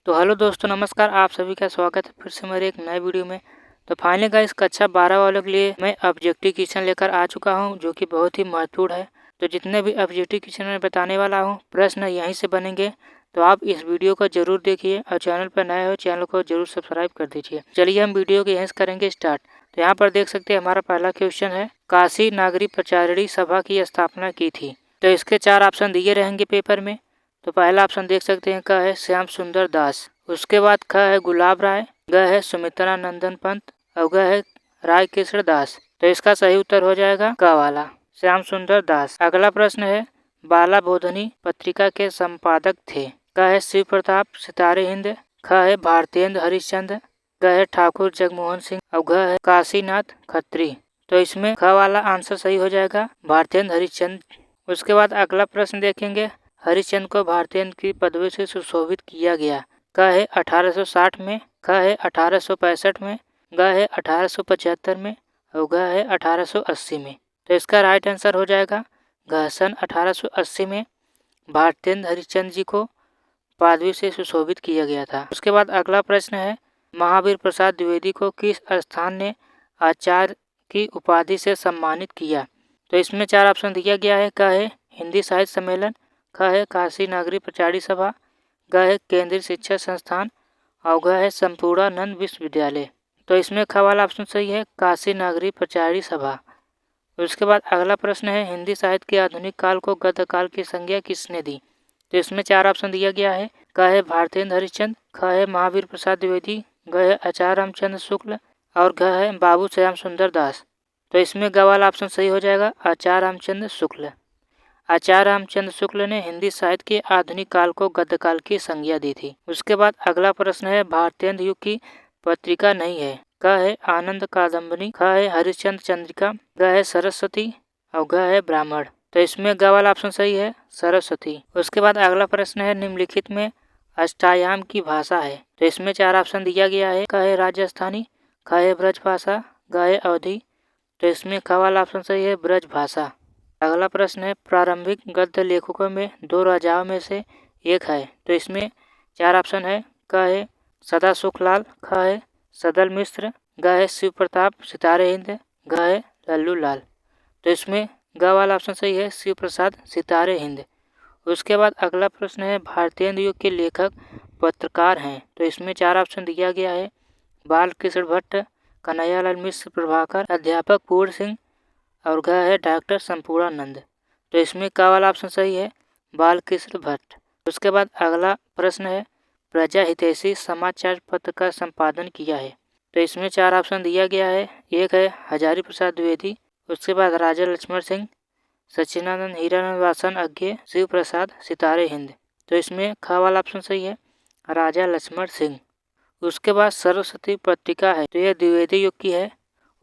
तो हेलो दोस्तों, नमस्कार। आप सभी का स्वागत है फिर से मेरे एक नए वीडियो में। तो फाइनली गाइस, कक्षा 12 वालों के लिए मैं ऑब्जेक्टिव क्वेश्चन लेकर आ चुका हूं, जो कि बहुत ही महत्वपूर्ण है। तो जितने भी ऑब्जेक्टिव क्वेश्चन मैं बताने वाला हूं, प्रश्न यहीं से बनेंगे। तो आप इस वीडियो को जरूर देखिए और चैनल पर नए हो चैनल को जरूर सब्सक्राइब कर दीजिए। चलिए हम वीडियो को यहीं से करेंगे स्टार्ट। तो यहाँ पर देख सकते हैं हमारा पहला क्वेश्चन है, काशी नागरी प्रचारिणी सभा की स्थापना की थी। तो इसके 4 ऑप्शन दिए रहेंगे पेपर में। तो पहला ऑप्शन देख सकते हैं, क है श्याम सुंदर दास। उसके बाद ख है गुलाब राय, ग है सुमित्रा नंदन पंत और ग है राय कृष्ण दास। तो इसका सही उत्तर हो जाएगा क वाला, श्याम सुंदर दास। अगला प्रश्न है, बाला बोधनी पत्रिका के संपादक थे। क है शिव प्रताप सितारे हिंद, ख है भारतेंद्र हरिश्चंद्र, ग है ठाकुर जगमोहन सिंह और घ है काशीनाथ खत्री। तो इसमें ख वाला आंसर सही हो जाएगा, भारतेंद्र हरिश्चंद्र। उसके बाद अगला प्रश्न देखेंगे, हरिश्चंद्र को भारतेंद्र की पदवी से सुशोभित किया गया। क है 1860 में, ख है 1865 में, ग है 1875 में और ग है 1880 में। तो इसका राइट आंसर हो जाएगा घ। सन 1880 में भारतेंद्र हरिश्चंद्र जी को पदवी से सुशोभित किया गया था। उसके बाद अगला प्रश्न है, महावीर प्रसाद द्विवेदी को किस स्थान ने आचार्य की उपाधि से सम्मानित किया। तो इसमें 4 ऑप्शन दिया गया है। क है हिंदी साहित्य सम्मेलन, ख है काशी नागरी प्रचारिणी सभा, ग है केंद्रीय शिक्षा संस्थान और ग है संपूर्णानंद विश्वविद्यालय। तो इसमें ख वाला ऑप्शन सही है, काशी नागरी प्रचारिणी सभा। उसके बाद अगला प्रश्न है, हिंदी साहित्य के आधुनिक काल को गद्य काल की संज्ञा किसने दी। तो इसमें 4 ऑप्शन दिया गया है। क है भारतेंद्र हरिश्चंद्र, ख है महावीर प्रसाद द्विवेदी, ग है आचार्य रामचंद्र शुक्ल और घ है बाबू श्याम सुंदर दास। तो इसमें ग वाला ऑप्शन सही हो जाएगा, आचार्य रामचंद्र शुक्ल। आचार्य रामचंद्र शुक्ल ने हिंदी साहित्य के आधुनिक काल को गद्य काल की संज्ञा दी थी। उसके बाद अगला प्रश्न है, भारतेंद्र युग की पत्रिका नहीं है। क है आनंद कादम्बनी, ख है हरिश्चंद्र चंद्रिका, ग है सरस्वती और घ है ब्राह्मण। तो इसमें ग वाला ऑप्शन सही है, सरस्वती। उसके बाद अगला प्रश्न है, निम्नलिखित में अष्टायाम की भाषा है। तो इसमें 4 ऑप्शन दिया गया है। क है राजस्थानी, ख है ब्रज भाषा, ग है अवधी। तो इसमें ख वाला ऑप्शन सही है, ब्रज भाषा। अगला प्रश्न है, प्रारंभिक गद्य लेखकों में 2 राजाओं में से एक है। तो इसमें 4 ऑप्शन है। क है सदा सुखलाल, ख है सदल मिश्र, ग है शिव प्रताप सितारे हिंद, घ है लल्लू लाल। तो इसमें ग वाला ऑप्शन सही है, शिव प्रसाद सितारे हिंद। उसके बाद अगला प्रश्न है, भारतेंद्र युग के लेखक पत्रकार हैं। तो इसमें 4 ऑप्शन दिया गया है। बाल कृष्ण भट्ट, कन्हैयालाल मिश्र प्रभाकर, अध्यापक पूर्ण सिंह और घ है डॉक्टर संपूर्णानंद। तो इसमें क वाला ऑप्शन सही है, बाल कृष्ण भट्ट। उसके बाद अगला प्रश्न है, प्रजा हितैषी समाचार पत्र का संपादन किया है। तो इसमें 4 ऑप्शन दिया गया है। एक है हजारी प्रसाद द्विवेदी, उसके बाद राजा लक्ष्मण सिंह, सच्चिदानंद हीरानंद वासन अज्ञे, शिव प्रसाद सितारे हिंद। तो इसमें ख वाला ऑप्शन सही है, राजा लक्ष्मण सिंह। उसके बाद सरस्वती पत्रिका है, तो यह द्विवेदी युग की है।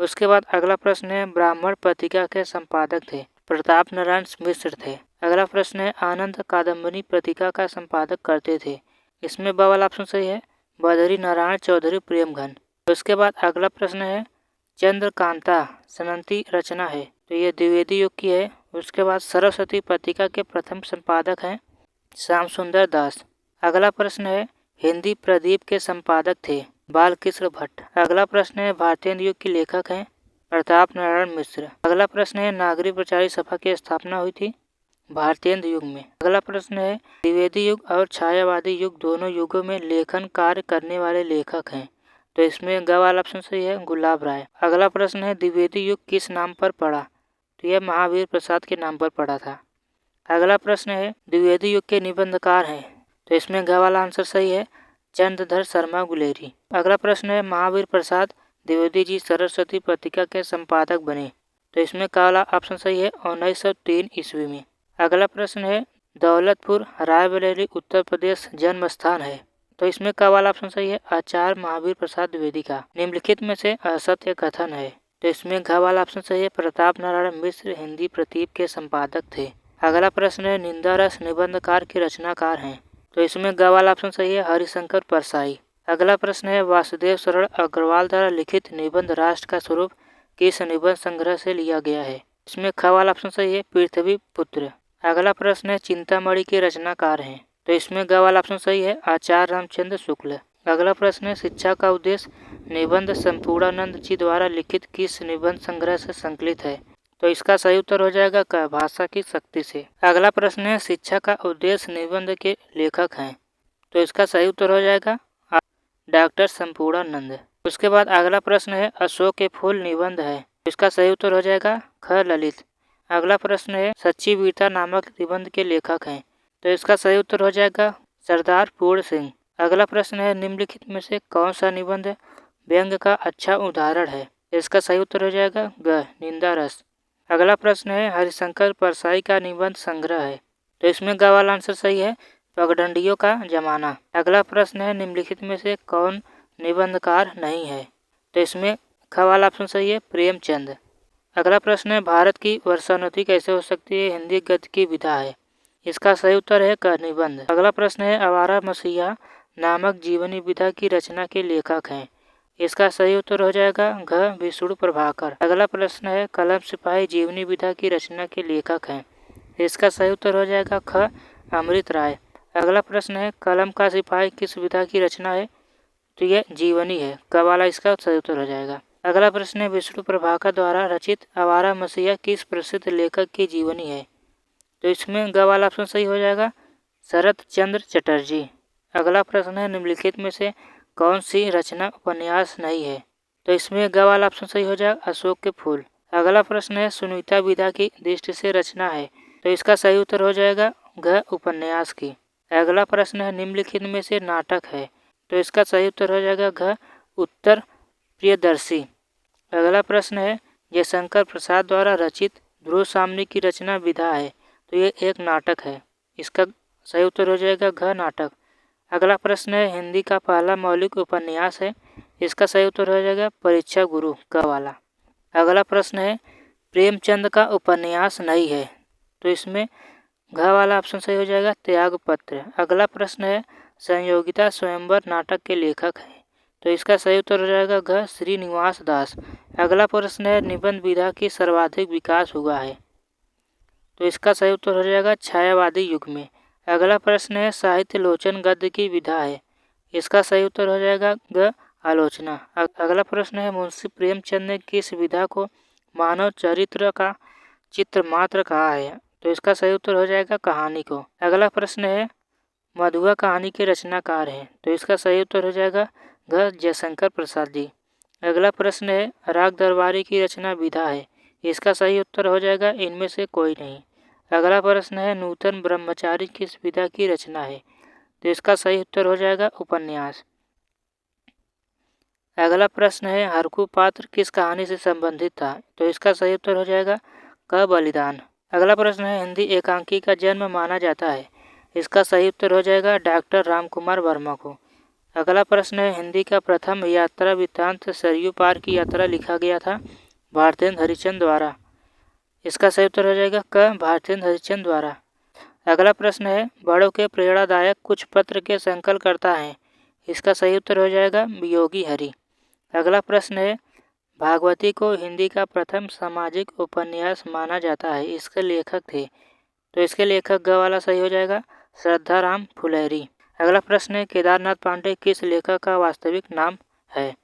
उसके बाद अगला प्रश्न है, ब्राह्मण पत्रिका के संपादक थे, प्रताप नारायण मिश्र थे। अगला प्रश्न है, आनंद कादम्बनी पत्रिका का संपादक करते थे। इसमें ब वाला ऑप्शन सही है, बद्री नारायण चौधरी प्रेमघन। उसके बाद अगला प्रश्न है, चंद्रकांता सनंती रचना है, तो यह द्विवेदी युग की है। उसके बाद सरस्वती पत्रिका के प्रथम संपादक हैं श्याम सुंदर दास। अगला प्रश्न है, हिंदी प्रदीप के संपादक थे बाल कृष्ण भट्ट। अगला प्रश्न है, भारतेंद्र युग के लेखक हैं प्रताप नारायण मिश्र। अगला प्रश्न है, नागरी प्रचारिणी सभा की स्थापना हुई थी भारतेंद्र युग में। अगला प्रश्न है, द्विवेदी युग और छायावादी युग दोनों युगों में लेखन कार्य करने वाले लेखक हैं। तो इसमें ग वाला ऑप्शन सही है, गुलाब राय। अगला प्रश्न है, द्विवेदी युग किस नाम पर पड़ा। तो यह महावीर प्रसाद के नाम पर पड़ा था। अगला प्रश्न है, द्विवेदी युग के निबंधकार हैं। तो इसमें घ वाला आंसर सही है, चंद्रधर शर्मा गुलेरी। अगला प्रश्न है, महावीर प्रसाद द्विवेदी जी सरस्वती पत्रिका के संपादक बने। तो इसमें क वाला ऑप्शन सही है, 1903 ईस्वी में। अगला प्रश्न है, दौलतपुर रायबरेली उत्तर प्रदेश जन्म स्थान है। तो इसमें क वाला ऑप्शन सही है, आचार्य महावीर प्रसाद द्विवेदी का। निम्नलिखित में से असत्य कथन है। तो इसमें घ वाला ऑप्शन सही है, प्रताप नारायण मिश्र हिंदी प्रदीप के संपादक थे। अगला प्रश्न है, निंदा रस निबंधकार के रचनाकार हैं। तो इसमें ग वाला ऑप्शन सही है, हरिशंकर परसाई। अगला प्रश्न है, वासुदेव शरण अग्रवाल द्वारा लिखित निबंध राष्ट्र का स्वरूप किस निबंध संग्रह से लिया गया है। इसमें ख वाला ऑप्शन सही है, पृथ्वी पुत्र। अगला प्रश्न है, चिंतामणि के रचनाकार हैं। तो इसमें ग वाला ऑप्शन सही है, आचार्य रामचंद्र शुक्ल। अगला प्रश्न है, शिक्षा का उद्देश्य निबंध संपूर्णानंद जी द्वारा लिखित किस निबंध संग्रह से संकलित है? तो इसका सही उत्तर हो जाएगा क, भाषा की शक्ति से। अगला प्रश्न है, शिक्षा का उद्देश्य निबंध के लेखक हैं? तो इसका सही उत्तर हो जाएगा डॉक्टर संपूर्णानंद। उसके बाद अगला प्रश्न है, अशोक के फूल निबंध है? तो इसका सही उत्तर हो जाएगा ख, ललित। अगला प्रश्न है, सच्ची वीरता नामक निबंध के लेखक हैं? तो इसका सही उत्तर हो जाएगा सरदार पूर्ण सिंह। अगला प्रश्न है, निम्नलिखित में से कौन सा निबंध व्यंग्य का अच्छा उदाहरण है? इसका सही उत्तर हो जाएगा ग, निंदा रस। अगला प्रश्न है, हरिशंकर परसाई का निबंध संग्रह है? तो इसमें ग वाला आंसर सही है, पगडंडियों का जमाना। अगला प्रश्न है, निम्नलिखित में से कौन निबंधकार नहीं है? तो इसमें ख वाला ऑप्शन सही है, प्रेमचंद। अगला प्रश्न है, भारत की वर्षोन्नति कैसे हो सकती है? हिंदी गद्य की विधा है? इसका सही उत्तर है क, निबंध। अगला प्रश्न है, आवारा मसीहा नामक जीवनी विधा की रचना के लेखक हैं? इसका सही उत्तर हो जाएगा घ, विष्णु प्रभाकर। अगला प्रश्न है, कलम सिपाही जीवनी विधा की रचना के लेखक हैं? इसका सही उत्तर हो जाएगा ख, अमृत राय। अगला प्रश्न है, कलम का सिपाही किस विधा की रचना है? तो यह जीवनी है, क वाला इसका सही उत्तर हो जाएगा। अगला प्रश्न है, विष्णु प्रभाकर द्वारा रचित आवारा मसीहा किस प्रसिद्ध लेखक की जीवनी है? तो इसमें ग वाला ऑप्शन सही हो जाएगा, शरत चंद्र चटर्जी। अगला प्रश्न है, निम्नलिखित में से कौन सी रचना उपन्यास नहीं है? तो इसमें ग वाला ऑप्शन सही हो जाएगा, अशोक के फूल। अगला प्रश्न है, सुनीता विधा की दृष्टि से रचना है? तो इसका सही उत्तर हो जाएगा घ, उपन्यास की। अगला प्रश्न है, निम्नलिखित में से नाटक है? तो इसका सही उत्तर हो जाएगा घ, उत्तर प्रियदर्शी। अगला प्रश्न है, जयशंकर प्रसाद द्वारा रचित ध्रुव सामनी की रचना विधा है? तो ये एक नाटक है, इसका सही उत्तर हो जाएगा घ, नाटक। अगला प्रश्न है, हिंदी का पहला मौलिक उपन्यास है? इसका सही उत्तर हो जाएगा परीक्षा गुरु, क वाला। अगला प्रश्न है, प्रेमचंद का उपन्यास नहीं है? तो इसमें घ वाला ऑप्शन सही हो जाएगा, त्यागपत्र। अगला प्रश्न है, संयोगिता स्वयंवर नाटक के लेखक हैं? तो इसका सही उत्तर हो जाएगा घ, श्रीनिवास दास। अगला प्रश्न है, निबंध विधा की सर्वाधिक विकास हुआ है? तो इसका सही उत्तर हो जाएगा छायावादी युग में। अगला प्रश्न है, साहित्य लोचन गद्य की विधा है? इसका सही उत्तर हो जाएगा ग, आलोचना। अगला प्रश्न है, मुंशी प्रेमचंद ने किस विधा को मानव चरित्र का चित्र मात्र कहा है? तो इसका सही उत्तर हो जाएगा कहानी को। अगला प्रश्न है, मधुआ कहानी के रचनाकार हैं? तो इसका सही उत्तर हो जाएगा घ, जयशंकर प्रसाद जी। अगला प्रश्न है, राग दरबारी की रचना विधा है? इसका सही उत्तर हो जाएगा इनमें से कोई नहीं। अगला प्रश्न है, नूतन ब्रह्मचारी किस विधा की रचना है? तो इसका सही उत्तर हो जाएगा उपन्यास। अगला प्रश्न है, हरकू पात्र किस कहानी से संबंधित था? तो इसका सही उत्तर हो जाएगा क, बलिदान। अगला प्रश्न है, हिंदी एकांकी का जन्म माना जाता है? इसका सही उत्तर हो जाएगा डॉक्टर रामकुमार वर्मा को। अगला प्रश्न है, हिंदी का प्रथम यात्रा वृत्तांत सरयू पार की यात्रा लिखा गया था? भारतेंद्र हरिश्चंद्र द्वारा। इसका सही उत्तर हो जाएगा क, भारतेंद्र हरिश्चंद्र द्वारा। अगला प्रश्न है, बड़ों के प्रेरणादायक कुछ पत्र के संकलनकर्ता हैं? इसका सही उत्तर हो जाएगा वियोगी हरि। अगला प्रश्न है, भागवती को हिंदी का प्रथम सामाजिक उपन्यास माना जाता है, इसके लेखक थे? तो इसके लेखक ग वाला सही हो जाएगा श्रद्धाराम फुलेरी। अगला प्रश्न है, केदारनाथ पांडे किस लेखक का वास्तविक नाम है?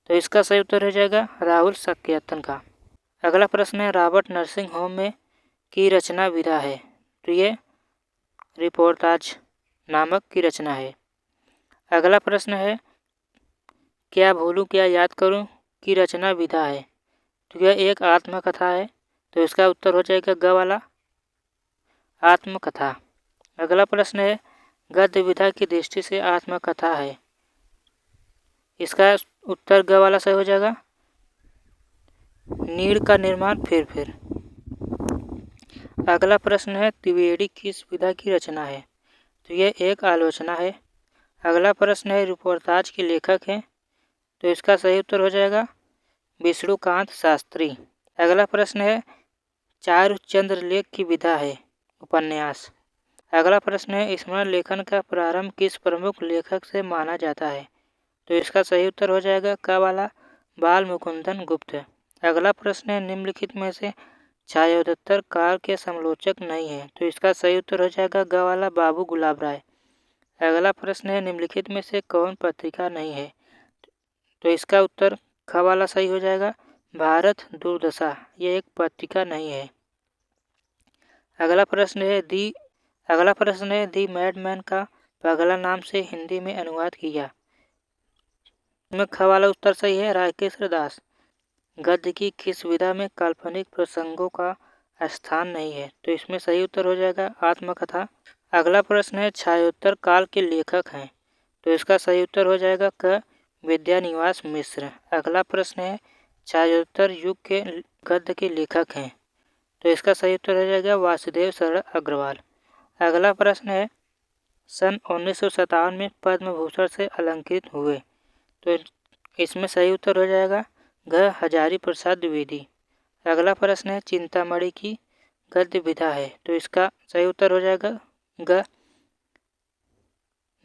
तो इसका सही उत्तर हो जाएगा राहुल सक्यतन का। अगला प्रश्न है, रॉबर्ट नर्सिंग होम में की रचना विधा है? तो ये रिपोर्टाज नामक की रचना है। अगला प्रश्न है, क्या भूलूं क्या याद करूं की रचना विधा है? तो यह एक आत्मकथा है, तो इसका उत्तर हो जाएगा ग वाला, आत्मकथा। अगला प्रश्न है, गद्य विधा की दृष्टि से आत्मकथा है? इसका उत्तर ग वाला सही हो जाएगा नीड़ का निर्माण फिर। अगला प्रश्न है, त्रिवेणी किस विधा की रचना है? तो यह एक आलोचना है। अगला प्रश्न है, रिपोर्टाज के लेखक हैं? तो इसका सही उत्तर हो जाएगा विष्णुकांत शास्त्री। अगला प्रश्न है, चारुचंद्र लेख की विधा है? उपन्यास। अगला प्रश्न है, स्मरण लेखन का प्रारंभ किस प्रमुख लेखक से माना जाता है? तो इसका सही उत्तर हो जाएगा क वाला, बाल मुकुंदन गुप्त। अगला प्रश्न है, निम्नलिखित में से छायोदत्तर काल के समालोचक नहीं है? तो इसका सही उत्तर हो जाएगा ग वाला, बाबू गुलाब राय। अगला प्रश्न है निम्नलिखित में से कौन पत्रिका नहीं है? तो इसका उत्तर ख वाला सही हो जाएगा। भारत दुर्दशा ये एक पत्रिका नहीं है। अगला प्रश्न है दी मैडमैन का पगला नाम से हिंदी में अनुवाद किया। इसमें ख वाला उत्तर सही है, राकेश दास। गद्य की किस विधा में काल्पनिक प्रसंगों का स्थान नहीं है? तो इसमें सही उत्तर हो जाएगा आत्मकथा। अगला प्रश्न है छायोत्तर काल के लेखक हैं। तो इसका सही उत्तर हो जाएगा क विद्यानिवास मिश्र। अगला प्रश्न है छायोत्तर युग के गद्य के लेखक हैं। तो इसका सही उत्तर हो जाएगा वासुदेव शरण अग्रवाल। अगला प्रश्न है सन 1957 में पद्म भूषण से अलंकृत हुए। तो इसमें सही उत्तर हो जाएगा घ हजारी प्रसाद द्विवेदी। अगला प्रश्न है चिंतामणि की गद्य विधा है। तो इसका सही उत्तर हो जाएगा ग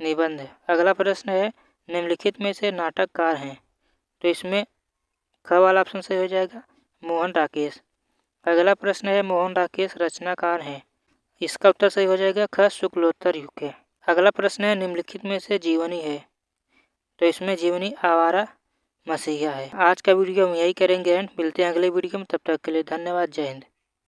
निबंध। अगला प्रश्न है निम्नलिखित में से नाटककार हैं। तो इसमें ख वाला ऑप्शन सही हो जाएगा मोहन राकेश। अगला प्रश्न है मोहन राकेश रचनाकार हैं। इसका उत्तर सही हो जाएगा ख शुक्लोत्तर युग के। अगला प्रश्न है निम्नलिखित में से जीवनी है। तो इसमें जीवनी आवारा मसीहा है। आज का वीडियो हम यही करेंगे एंड मिलते हैं अगले वीडियो में। तब तक के लिए धन्यवाद। जय हिंद।